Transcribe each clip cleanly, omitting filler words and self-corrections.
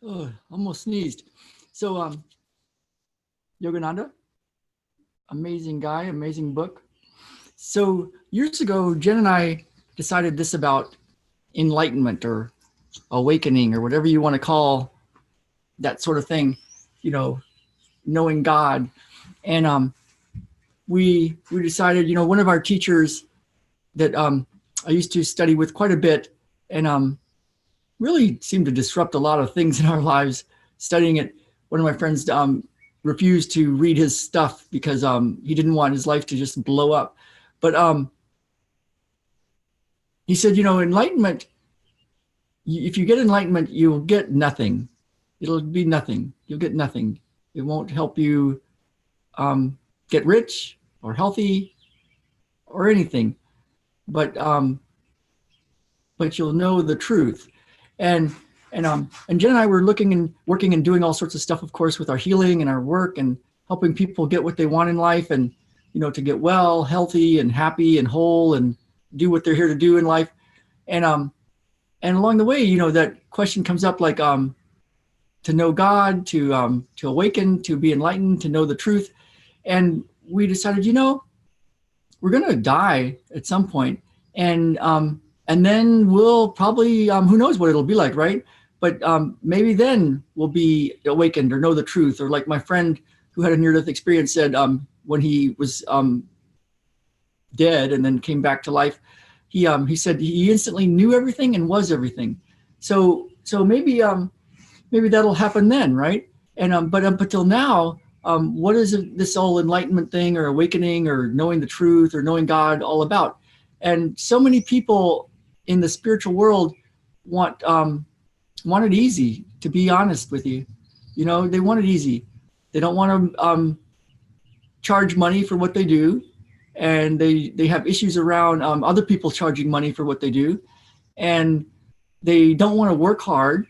Oh, almost sneezed. So, Yogananda, amazing guy, amazing book. So years ago, Jen and I decided this about enlightenment or awakening or whatever you want to call that sort of thing, you know, knowing God. And we decided, one of our teachers that I used to study with quite a bit and really seemed to disrupt a lot of things in our lives studying it. One of my friends refused to read his stuff because he didn't want his life to just blow up. But he said, enlightenment, if you get enlightenment, you'll get nothing. It'll be nothing. You'll get nothing. It won't help you get rich or healthy or anything. But you'll know the truth. And Jen and I were looking and working and doing all sorts of stuff, of course, with our healing and our work and helping people get what they want in life and, to get well, healthy and happy and whole and do what they're here to do in life. And along the way, that question comes up like to know God, to awaken, to be enlightened, to know the truth. And we decided, we're going to die at some point, and then we'll probably, who knows what it'll be like, right? But maybe then we'll be awakened or know the truth. Or like my friend who had a near-death experience said, when he was dead and then came back to life, he said he instantly knew everything and was everything. So maybe that'll happen then, right? And but up until now, what is this whole enlightenment thing or awakening or knowing the truth or knowing God all about? And so many people in the spiritual world want it easy, to be honest with you. They want it easy. They don't want to charge money for what they do. And they have issues around other people charging money for what they do. And they don't want to work hard.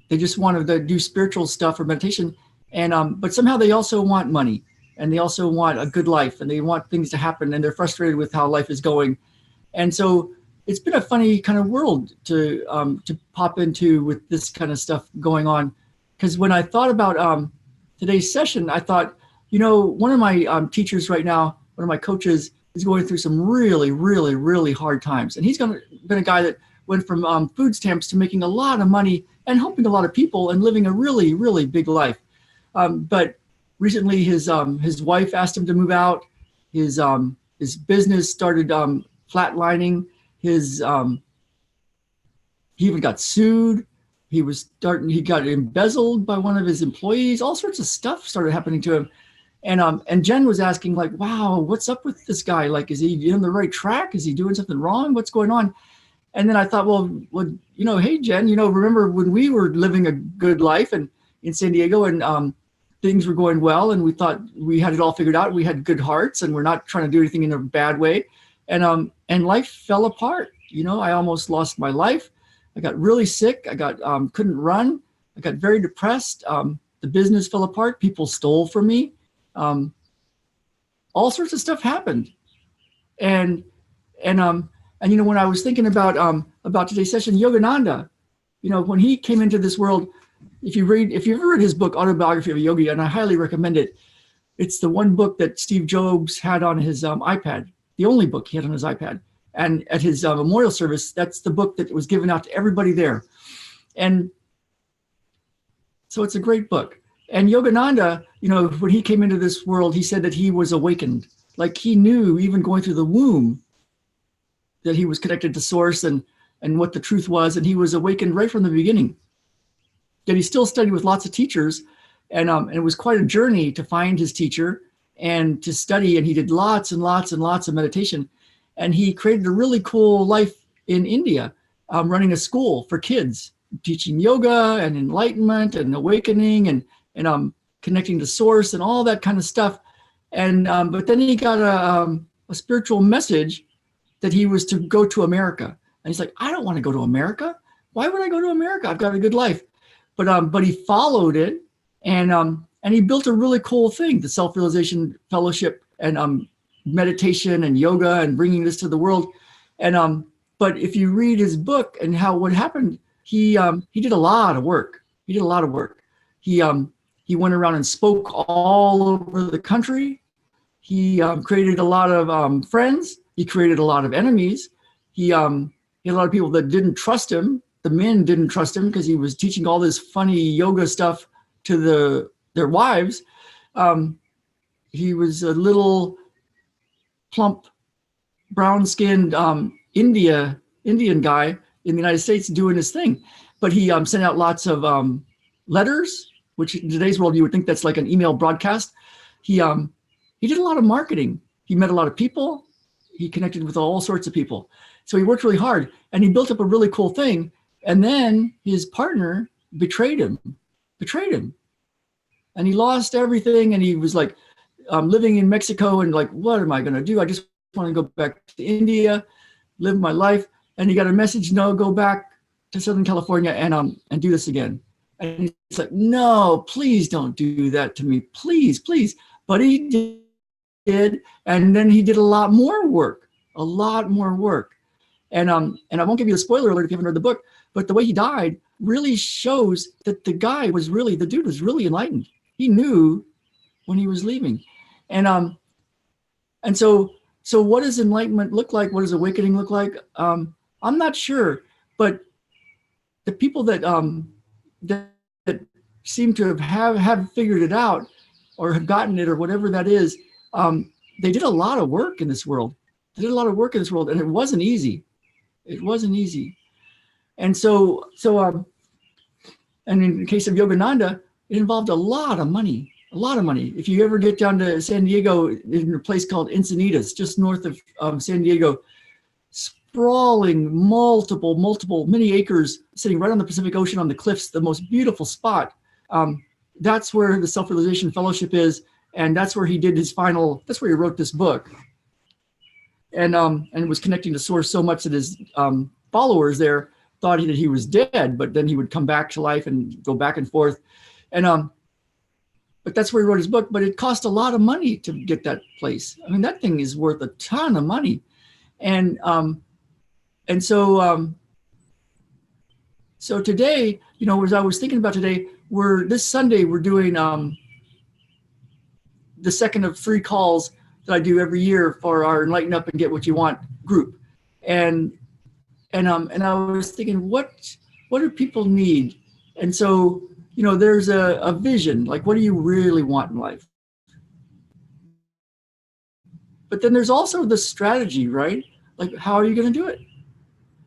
They just want to do spiritual stuff or meditation. And but somehow they also want money, and they also want a good life, and they want things to happen, and they're frustrated with how life is going. And so it's been a funny kind of world to pop into with this kind of stuff going on. Because when I thought about today's session, I thought, one of my teachers right now, one of my coaches, is going through some really, really, really hard times. And he's been a guy that went from food stamps to making a lot of money and helping a lot of people and living a really, really big life. But recently his wife asked him to move out. His business started flatlining. He even got sued. He got embezzled by one of his employees. All sorts of stuff started happening to him. And Jen was asking, like, wow, what's up with this guy? Like, is he on the right track? Is he doing something wrong? What's going on? And then I thought, well, hey, Jen, remember when we were living a good life and in San Diego and things were going well and we thought we had it all figured out. We had good hearts and we're not trying to do anything in a bad way. And life fell apart. I almost lost my life. I got really sick. I got couldn't run. I got very depressed. The business fell apart. People stole from me. All sorts of stuff happened. And when I was thinking about today's session, Yogananda, when he came into this world, if you've ever read his book, Autobiography of a Yogi, and I highly recommend it, it's the one book that Steve Jobs had on his iPad, the only book he had on his iPad. And at his memorial service, that's the book that was given out to everybody there. And so it's a great book. And Yogananda, when he came into this world, he said that he was awakened. Like he knew, even going through the womb, that he was connected to source and what the truth was. And he was awakened right from the beginning. Yet he still studied with lots of teachers. And it was quite a journey to find his teacher and to study. And he did lots and lots and lots of meditation. And he created a really cool life in India, running a school for kids, teaching yoga and enlightenment and awakening and connecting to source and all that kind of stuff. And but then he got a spiritual message that he was to go to America. And he's like, I don't want to go to America. Why would I go to America? I've got a good life. But he followed it, and he built a really cool thing, the Self-Realization Fellowship and meditation and yoga and bringing this to the world. And but if you read his book and what happened, he did a lot of work. He did a lot of work. He went around and spoke all over the country. He created a lot of friends. He created a lot of enemies. He had a lot of people that didn't trust him. The men didn't trust him because he was teaching all this funny yoga stuff to their wives. He was a little plump, brown-skinned Indian guy in the United States doing his thing. But he sent out lots of letters, which in today's world you would think that's like an email broadcast. He did a lot of marketing. He met a lot of people. He connected with all sorts of people. So he worked really hard, and he built up a really cool thing. And then his partner betrayed him. And he lost everything. And he was like living in Mexico and like, what am I going to do? I just want to go back to India, live my life. And he got a message, no, go back to Southern California and do this again. And he's like, no, please don't do that to me. Please, please. But he did. And then he did a lot more work. And I won't give you a spoiler alert if you haven't read the book, but the way he died really shows that the dude was really enlightened. He knew when he was leaving. And so what does enlightenment look like? What does awakening look like? I'm not sure, but the people that seem to have figured it out or have gotten it or whatever that is, they did a lot of work in this world. And it wasn't easy. And so and in the case of Yogananda, it involved a lot of money. If you ever get down to San Diego, in a place called Encinitas, just north of San Diego, sprawling multiple many acres sitting right on the Pacific Ocean on the cliffs, the most beautiful spot. That's where the Self-Realization Fellowship is. And that's where he did that's where he wrote this book. And was connecting to Source so much that his followers there thought that he was dead, but then he would come back to life and go back and forth. And but that's where he wrote his book. But it cost a lot of money to get that place. I mean, that thing is worth a ton of money. And so today, as I was thinking about today, this Sunday we're doing the second of 3 calls that I do every year for our Enlighten Up and Get What You Want group. And I was thinking, what do people need? And so, there's a vision, like, what do you really want in life? But then there's also the strategy, right? Like, how are you going to do it?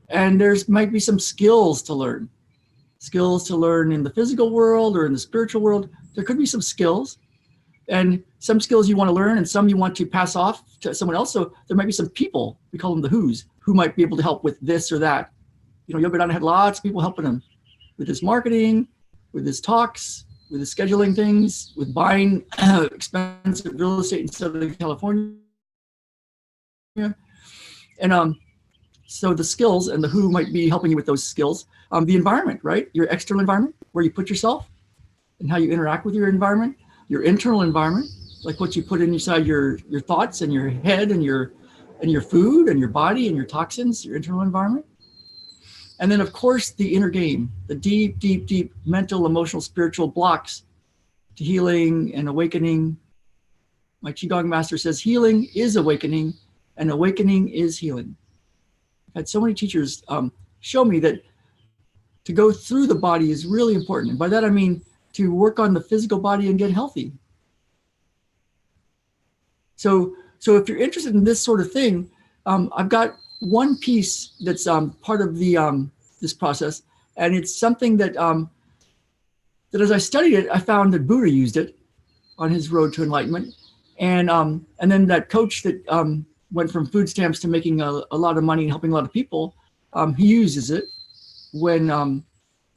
And might be some skills to learn in the physical world or in the spiritual world. There could be some skills. And some skills you want to learn and some you want to pass off to someone else. So there might be some people, we call them the who's, who might be able to help with this or that. Yogananda had lots of people helping him with his marketing, with his talks, with his scheduling things, with buying expensive real estate in Southern California. And so the skills and the who might be helping you with those skills. The environment, right? Your external environment, where you put yourself and how you interact with your environment. Your internal environment, like what you put inside your thoughts and your head and your food and your body and your toxins, your internal environment. And then, of course, the inner game, the deep mental, emotional, spiritual blocks to healing and awakening. My Qigong master says healing is awakening and awakening is healing. I've had so many teachers show me that to go through the body is really important. And by that, I mean to work on the physical body and get healthy. So if you're interested in this sort of thing, I've got one piece that's part of this process, and it's something that as I studied it, I found that Buddha used it on his road to enlightenment, and then that coach that went from food stamps to making a lot of money and helping a lot of people, he uses it when.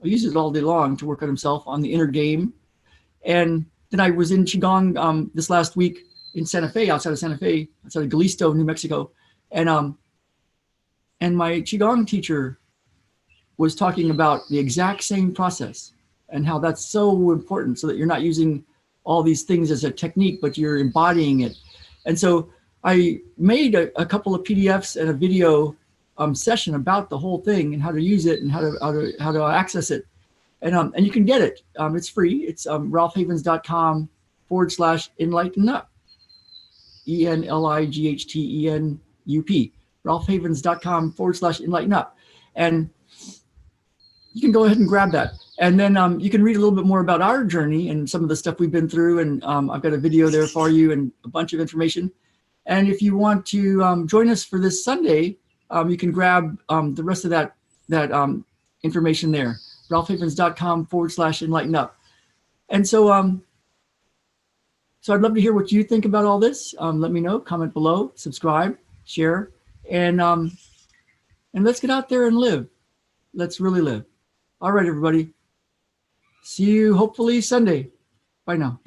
I use it all day long to work on himself on the inner game. And then I was in Qigong this last week in Santa Fe, outside of Galisto, New Mexico. And my Qigong teacher was talking about the exact same process and how that's so important, so that you're not using all these things as a technique, but you're embodying it. And so I made a couple of PDFs and a video session about the whole thing and how to use it and how to access it. And you can get it. It's free. It's ralphhavens.com/enlightenup. ENLIGHTENUP. ralphhavens.com/enlightenup. And you can go ahead and grab that. And then you can read a little bit more about our journey and some of the stuff we've been through. And I've got a video there for you and a bunch of information. And if you want to join us for this Sunday, you can grab the rest of that information there. ralphhavens.com/enlightenup. And so, so I'd love to hear what you think about all this. Let me know, comment below, subscribe, share, and let's get out there and live. Let's really live. All right, everybody. See you hopefully Sunday. Bye now.